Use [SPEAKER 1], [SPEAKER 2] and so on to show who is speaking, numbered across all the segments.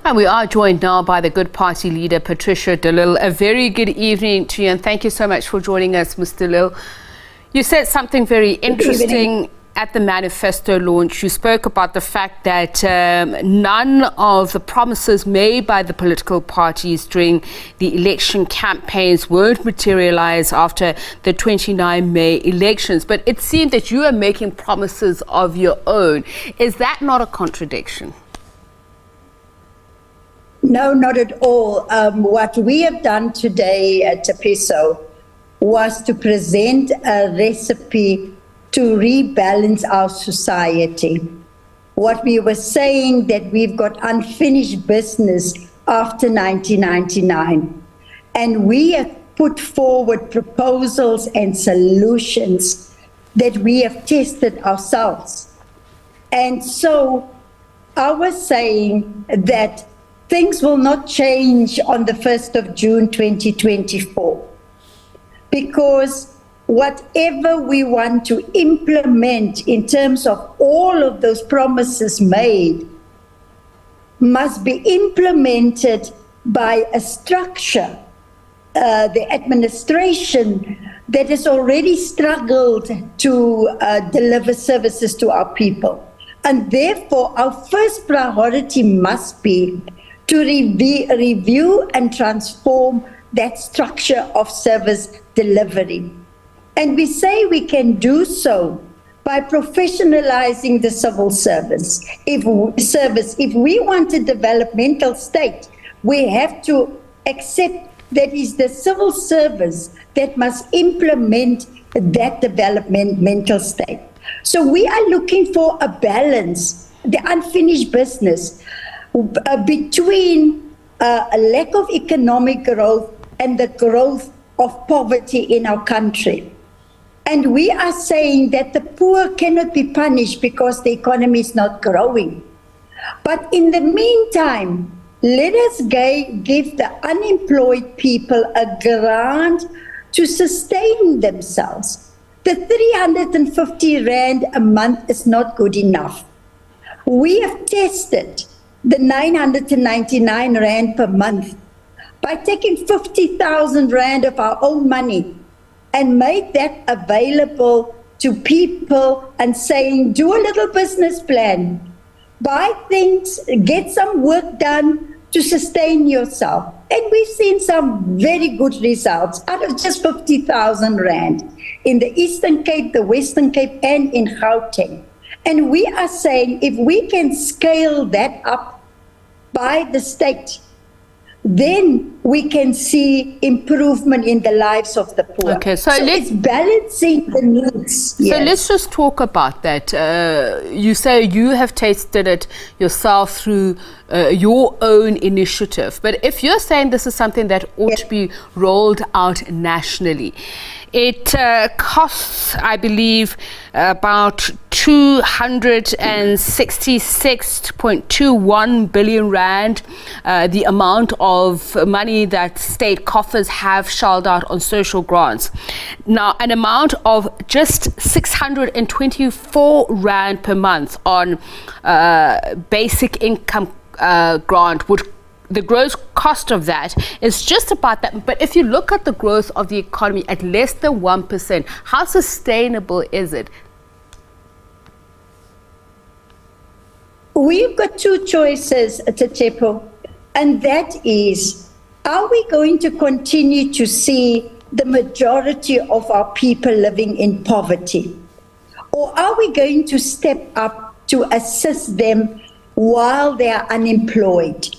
[SPEAKER 1] And we are joined now by the Good Party leader, Patricia de Lille. A very good evening to you, and thank you so much for joining us, Ms. de Lille. You said something very interesting at the manifesto launch. You spoke about the fact that none of the promises made by the political parties during the election campaigns won't materialize after the 29 May elections. But it seemed that you are making promises of your own. Is that not a contradiction?
[SPEAKER 2] No, not at all. What we have done today at Tapiso was to present a recipe to rebalance our society. What we were saying that we've got unfinished business after 1999. And we have put forward proposals and solutions that we have tested ourselves. And so I was saying that things will not change on the 1st of June 2024, because whatever we want to implement in terms of all of those promises made must be implemented by a structure, the administration that has already struggled to deliver services to our people. And therefore, our first priority must be to review and transform that structure of service delivery. And we say we can do so by professionalizing the civil service. If we want a developmental state, we have to accept that it's the civil service that must implement that developmental state. So we are looking for a balance, the unfinished business, between a lack of economic growth and the growth of poverty in our country. And we are saying that the poor cannot be punished because the economy is not growing. But in the meantime, let us give the unemployed people a grant to sustain themselves. The 350 Rand a month is not good enough. We have tested the 999 Rand per month by taking 50,000 Rand of our own money and made that available to people and saying, do a little business plan, buy things, get some work done to sustain yourself. And we've seen some very good results out of just 50,000 Rand in the Eastern Cape, the Western Cape, and in Gauteng. And we are saying if we can scale that up by the state, then we can see improvement in the lives of the poor.
[SPEAKER 1] Okay, so
[SPEAKER 2] it's balancing the needs.
[SPEAKER 1] So let's just talk about that. You say you have tasted it yourself through your own initiative. But if you're saying this is something that ought to be rolled out nationally, it costs, I believe, about 266.21 billion Rand, the amount of money that state coffers have shelled out on social grants. Now, an amount of just 624 Rand per month on basic income grant would. The gross cost of that is just about that. But if you look at the growth of the economy at less than 1%, how sustainable is it?
[SPEAKER 2] We've got two choices, Tatepo, and that is, are we going to continue to see the majority of our people living in poverty? Or are we going to step up to assist them while they are unemployed?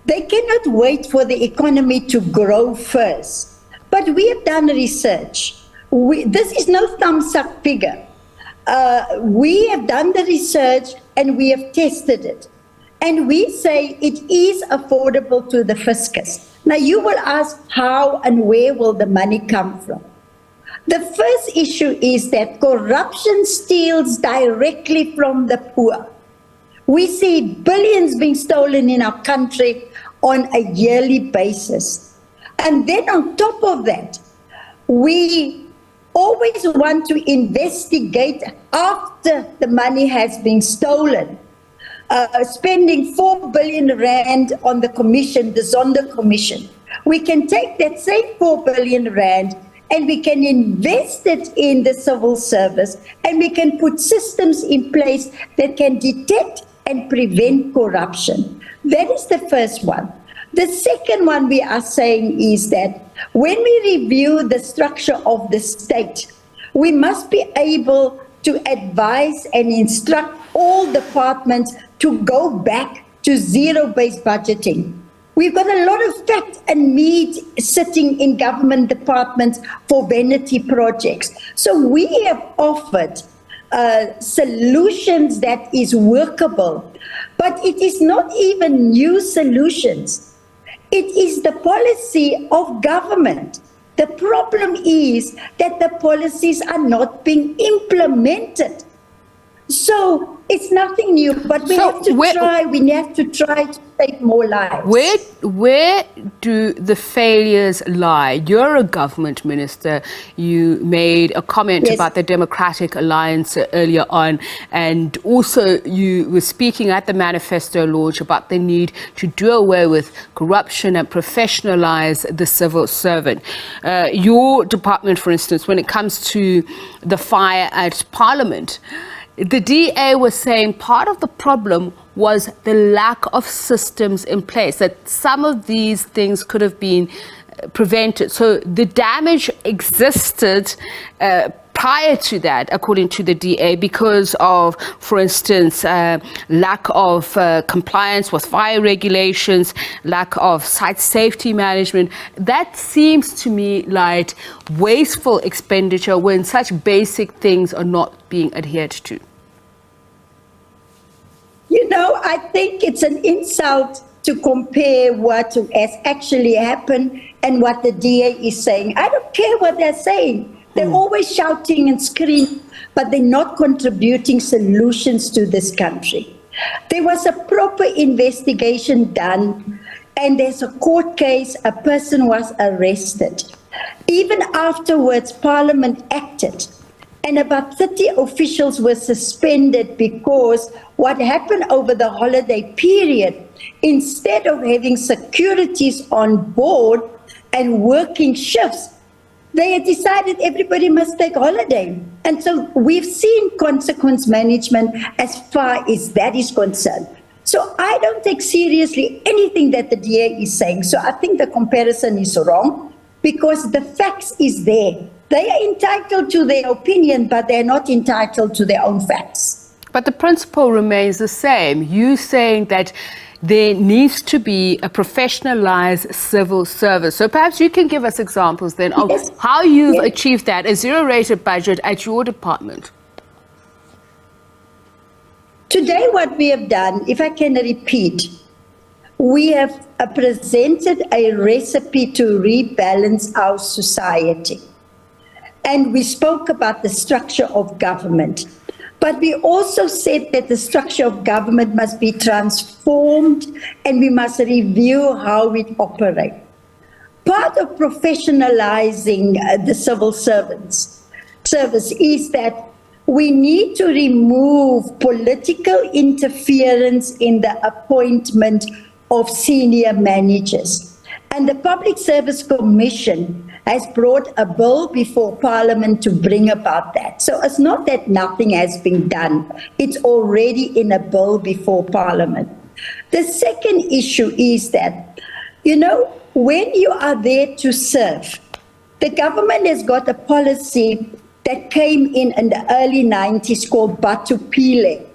[SPEAKER 2] They cannot wait for the economy to grow first. But we have done research. This is no thumbs-up figure. We have done the research and we have tested it. And we say it is affordable to the fiscus. Now you will ask how and where will the money come from? The first issue is that corruption steals directly from the poor. We see billions being stolen in our country on a yearly basis. And then on top of that, we always want to investigate after the money has been stolen. spending 4 billion rand on the commission, the Zondo Commission. We can take that same 4 billion rand and we can invest it in the civil service, and we can put systems in place that can detect and prevent corruption. That is the first one. The second one we are saying is that when we review the structure of the state, we must be able to advise and instruct all departments to go back to zero-based budgeting. We've got a lot of fat and meat sitting in government departments for vanity projects. So we have offered solutions that is workable, but it is not even new solutions. It is the policy of government. The problem is that the policies are not being implemented. So it's nothing new, but we have to try to save more lives.
[SPEAKER 1] Where do the failures lie? You're a government minister. You made a comment about the Democratic Alliance earlier on, and also you were speaking at the manifesto launch about the need to do away with corruption and professionalize the civil servant. Your department, for instance, when it comes to the fire at Parliament, the DA was saying part of the problem was the lack of systems in place, that some of these things could have been prevented. So the damage existed prior to that, according to the DA, because of, for instance, lack of compliance with fire regulations, lack of site safety management. That seems to me like wasteful expenditure when such basic things are not being adhered to.
[SPEAKER 2] You know, I think it's an insult to compare what has actually happened and what the DA is saying. I don't care what they're saying. They're always shouting and screaming, but they're not contributing solutions to this country. There was a proper investigation done, and there's a court case, a person was arrested. Even afterwards, Parliament acted, and about 30 officials were suspended because what happened over the holiday period, instead of having securities on board and working shifts, they had decided everybody must take holiday. And so we've seen consequence management as far as that is concerned. So I don't take seriously anything that the DA is saying. So I think the comparison is wrong because the facts is there. They are entitled to their opinion, but they're not entitled to their own facts.
[SPEAKER 1] But the principle remains the same. You saying that there needs to be a professionalized civil service. So perhaps you can give us examples then of how you've achieved that, a zero-rated budget at your department.
[SPEAKER 2] Today what we have done, if I can repeat, we have presented a recipe to rebalance our society. And we spoke about the structure of government. But we also said that the structure of government must be transformed and we must review how it operates. Part of professionalizing the civil service is that we need to remove political interference in the appointment of senior managers. And the Public Service Commission has brought a bill before Parliament to bring about that. So it's not that nothing has been done. It's already in a bill before Parliament. The second issue is that, you know, when you are there to serve, the government has got a policy that came in the early 90s called Batupile,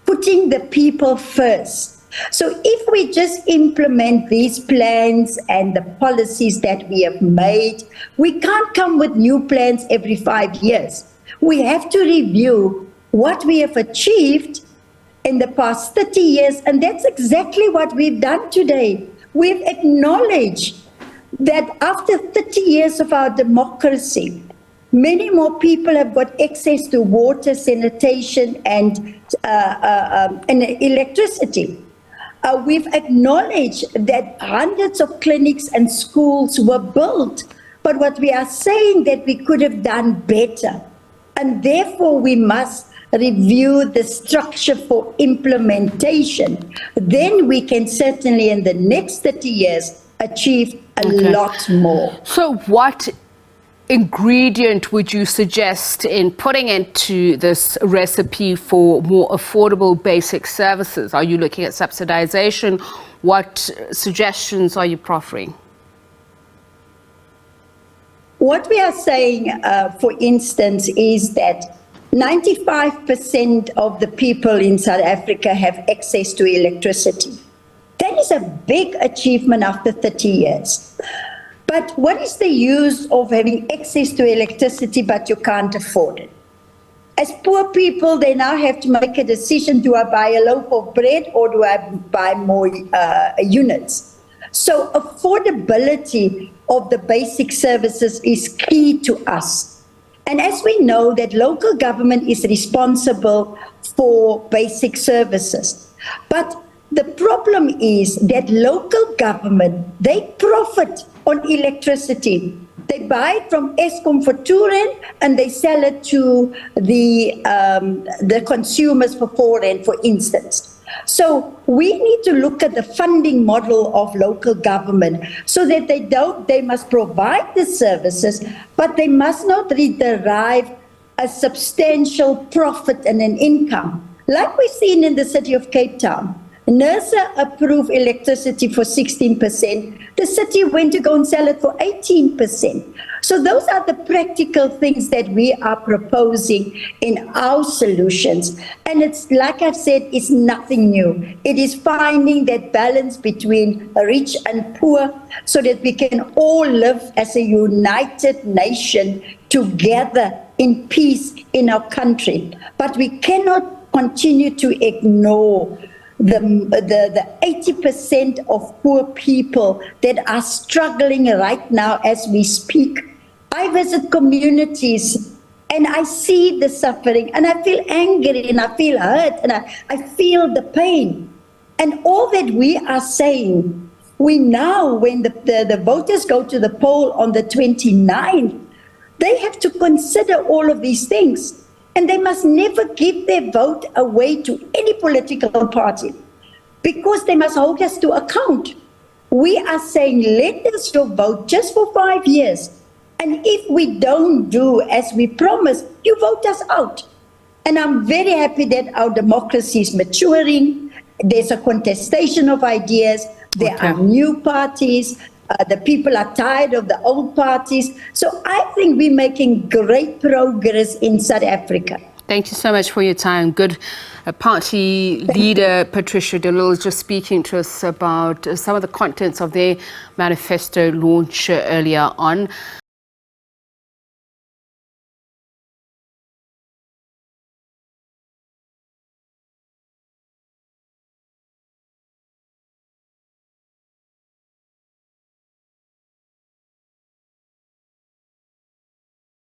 [SPEAKER 2] putting the people first. So if we just implement these plans and the policies that we have made, we can't come with new plans every 5 years. We have to review what we have achieved in the past 30 years, and that's exactly what we've done today. We've acknowledged that after 30 years of our democracy, many more people have got access to water, sanitation, and electricity. We've acknowledged that hundreds of clinics and schools were built, but what we are saying that we could have done better. And therefore we must review the structure for implementation, then we can certainly in the next 30 years achieve a lot more.
[SPEAKER 1] So what ingredient would you suggest in putting into this recipe for more affordable basic services? Are you looking at subsidization? What suggestions are you proffering?
[SPEAKER 2] What we are saying, for instance, is that 95% of the people in South Africa have access to electricity. That is a big achievement after 30 years. But what is the use of having access to electricity but you can't afford it? As poor people, they now have to make a decision, do I buy a loaf of bread or do I buy more units? So affordability of the basic services is key to us. And as we know that local government is responsible for basic services, but the problem is that local government, they profit on electricity. They buy it from Eskom for 2 rand and they sell it to the consumers for 4 rand, for instance. So we need to look at the funding model of local government so that they must provide the services, but they must not derive a substantial profit and an income. Like we've seen in the city of Cape Town, NERSA approved electricity for 16%. The city went to go and sell it for 18%. So those are the practical things that we are proposing in our solutions. And it's, like I've said, it's nothing new. It is finding that balance between rich and poor so that we can all live as a united nation together in peace in our country. But we cannot continue to ignore the 80% of poor people that are struggling right now as we speak. I visit communities and I see the suffering and I feel angry and I feel hurt and I feel the pain. And all that we are saying, we now, when the voters go to the poll on the 29th, they have to consider all of these things. And they must never give their vote away to any political party because they must hold us to account. We are saying, lend us your vote just for 5 years. And if we don't do as we promised, you vote us out. And I'm very happy that our democracy is maturing. There's a contestation of ideas. There are new parties. The people are tired of the old parties. So I think we're making great progress in South Africa.
[SPEAKER 1] Thank you so much for your time. Good. Party leader Patricia de Lille is just speaking to us about some of the contents of their manifesto launch earlier on.